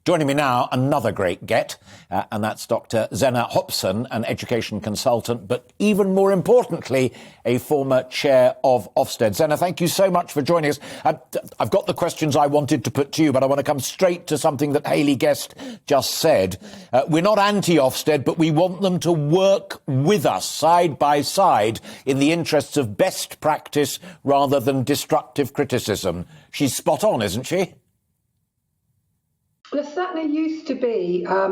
Joining me now, another great get, and that's Dr. Zenna Hopson, an education consultant, but even more importantly, a former chair of Ofsted. Zenna, thank you so much for joining us. I've got the questions I wanted to put to you, but I want to come straight to something that Hayley Guest just said. We're not anti-Ofsted, but we want them to work with us side by side in the interests of best practice rather than destructive criticism. She's spot on, isn't she? There certainly used to be a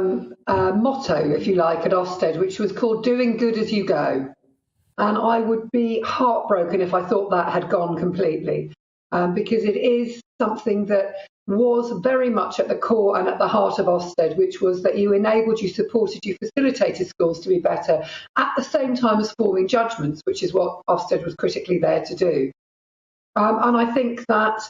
motto, if you like, at Ofsted, which was called doing good as you go. And I would be heartbroken if I thought that had gone completely, because it is something that was very much at the core and at the heart of Ofsted, which was that you enabled, you supported, you facilitated schools to be better, at the same time as forming judgments, which is what Ofsted was critically there to do. And I think that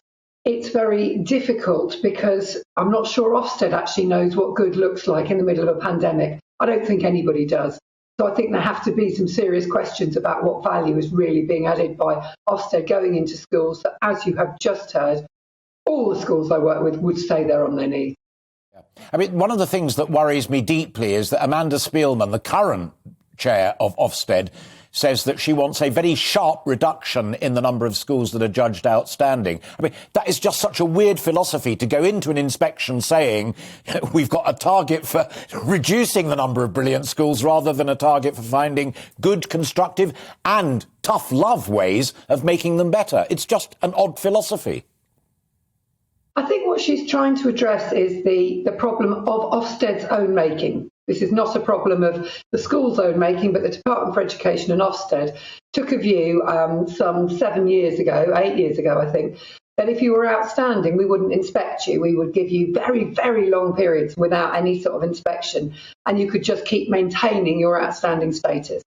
it's very difficult because I'm not sure Ofsted actually knows what good looks like in the middle of a pandemic. I don't think anybody does. So I think there have to be some serious questions about what value is really being added by Ofsted going into schools that, as you have just heard, all the schools I work with would say they're on their knees. I mean, one of the things that worries me deeply is that Amanda Spielman, the current chair of Ofsted, says that she wants a very sharp reduction in the number of schools that are judged outstanding. I mean, that is just such a weird philosophy to go into an inspection saying we've got a target for reducing the number of brilliant schools rather than a target for finding good, constructive and tough love ways of making them better. It's just an odd philosophy. I think what she's trying to address is the problem of Ofsted's own making. This is not a problem of the school's own making, but the Department for Education and Ofsted took a view some 8 years ago, I think, that if you were outstanding, we wouldn't inspect you. We would give you very, very long periods without any sort of inspection, and you could just keep maintaining your outstanding status.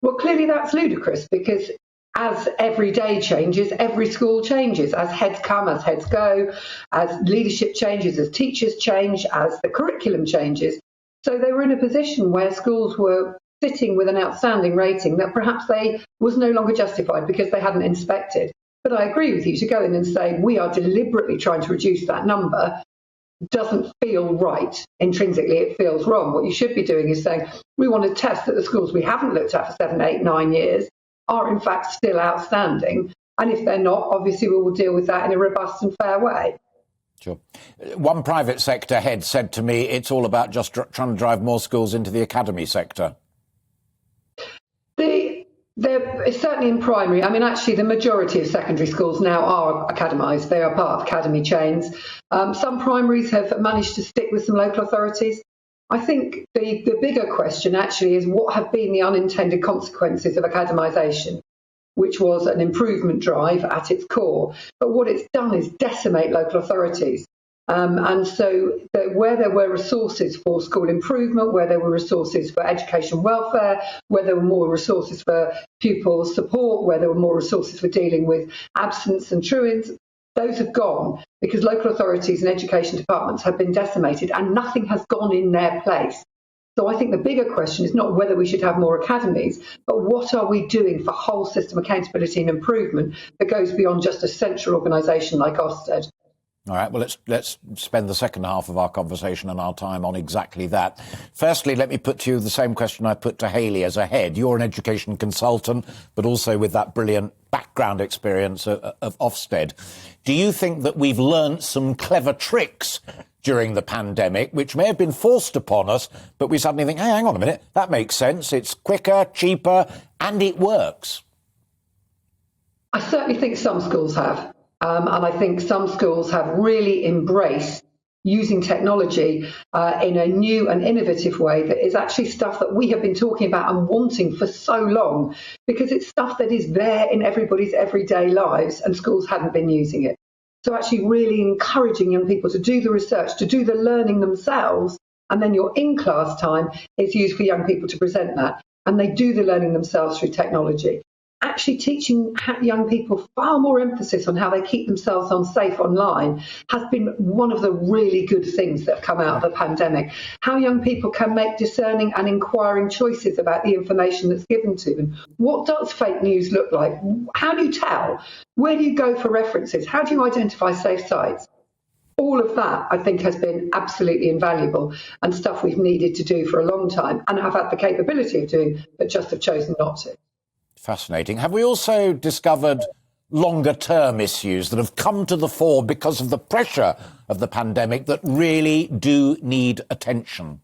Well, clearly that's ludicrous because as every day changes, every school changes. As heads come, as heads go, as leadership changes, as teachers change, as the curriculum changes. So they were in a position where schools were sitting with an outstanding rating that perhaps they was no longer justified because they hadn't inspected. But I agree with you, to go in and say we are deliberately trying to reduce that number doesn't feel right. Intrinsically, it feels wrong. What you should be doing is saying we want to test that the schools we haven't looked at for 7, 8, 9 years are in fact still outstanding. And if they're not, obviously we will deal with that in a robust and fair way. Sure. One private sector head said to me it's all about just trying to drive more schools into the academy sector. It's certainly in primary. I mean, actually, the majority of secondary schools now are academised. They are part of academy chains. Some primaries have managed to stick with some local authorities. I think the bigger question actually is what have been the unintended consequences of academisation, which was an improvement drive at its core. But what it's done is decimate local authorities. And so where there were resources for school improvement, where there were resources for education welfare, where there were more resources for pupil support, where there were more resources for dealing with absence and truants, those have gone because local authorities and education departments have been decimated and nothing has gone in their place. So I think the bigger question is not whether we should have more academies, but what are we doing for whole system accountability and improvement that goes beyond just a central organisation like Ofsted. All right, well, let's spend the second half of our conversation and our time on exactly that. Firstly, let me put to you the same question I put to Hayley as a head. You're an education consultant, but also with that brilliant background experience of Ofsted. Do you think that we've learnt some clever tricks during the pandemic, which may have been forced upon us, but we suddenly think, hey, hang on a minute, that makes sense. It's quicker, cheaper, and it works? I certainly think some schools have. And I think some schools have really embraced using technology in a new and innovative way that is actually stuff that we have been talking about and wanting for so long, because it's stuff that is there in everybody's everyday lives and schools hadn't been using it. So actually really encouraging young people to do the research, to do the learning themselves, and then your in-class time is used for young people to present that. And they do the learning themselves through technology. Actually teaching young people far more emphasis on how they keep themselves safe online has been one of the really good things that have come out of the pandemic. How young people can make discerning and inquiring choices about the information that's given to them. What does fake news look like? How do you tell? Where do you go for references? How do you identify safe sites? all of that, I think, has been absolutely invaluable and stuff we've needed to do for a long time and have had the capability of doing, but just have chosen not to. Fascinating. Have we also discovered longer term issues that have come to the fore because of the pressure of the pandemic that really do need attention?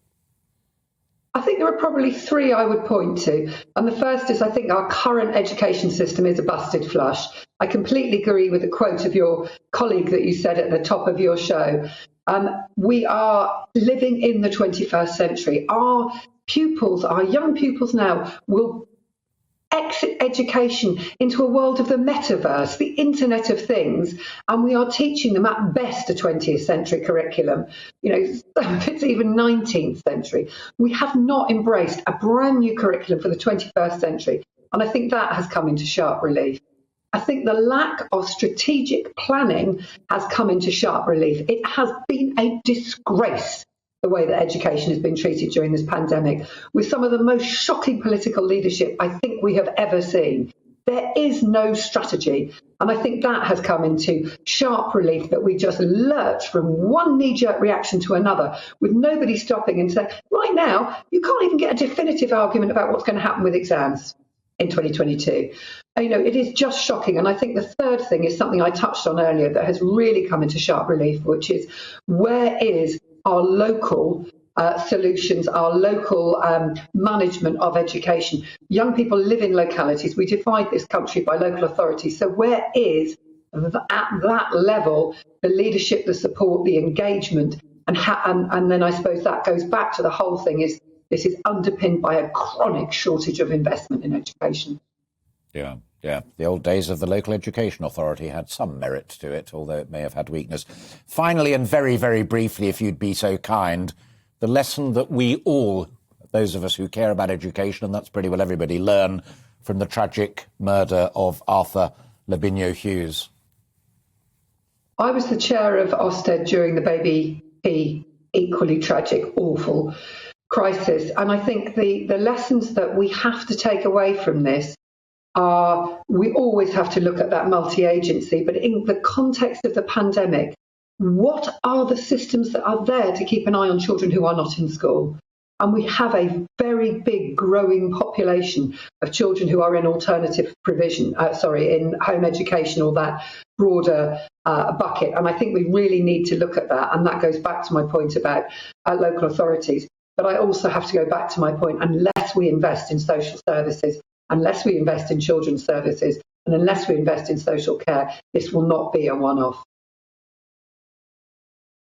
I think there are probably three I would point to. And the first is, I think our current education system is a busted flush. I completely agree with the quote of your colleague that you said at the top of your show. We are living in the 21st century. Our pupils, our young pupils now, will exit education into a world of the metaverse, the Internet of Things, and we are teaching them at best a 20th century curriculum. You know, some of it's even 19th century. We have not embraced a brand new curriculum for the 21st century, and I think that has come into sharp relief. I think the lack of strategic planning has come into sharp relief. It has been a disgrace, the way that education has been treated during this pandemic, with some of the most shocking political leadership I think we have ever seen. There is no strategy. And I think that has come into sharp relief, that we just lurch from one knee-jerk reaction to another with nobody stopping and saying, right now, you can't even get a definitive argument about what's going to happen with exams in 2022. You know, it is just shocking. And I think the third thing is something I touched on earlier that has really come into sharp relief, which is, where is our local solutions, our local management of education? Young people live in localities. We divide this country by local authorities. So where is, at that level, the leadership, the support, the engagement? And then I suppose that goes back to the whole thing is, this is underpinned by a chronic shortage of investment in education. Yeah. The old days of the local education authority had some merit to it, although it may have had weakness. Finally, and very, very briefly, if you'd be so kind, the lesson that we all, those of us who care about education, and that's pretty well everybody, learn from the tragic murder of Arthur Lavinia Hughes. I was the chair of Ofsted during the baby P equally tragic, awful crisis. And I think the lessons that we have to take away from this are, we always have to look at that multi-agency, but in the context of the pandemic, what are the systems that are there to keep an eye on children who are not in school? And we have a very big growing population of children who are in alternative provision, in home education, or that broader bucket. And I think we really need to look at that. And that goes back to my point about local authorities. But I also have to go back to my point, unless we invest in social services, unless we invest in children's services, and unless we invest in social care, this will not be a one-off.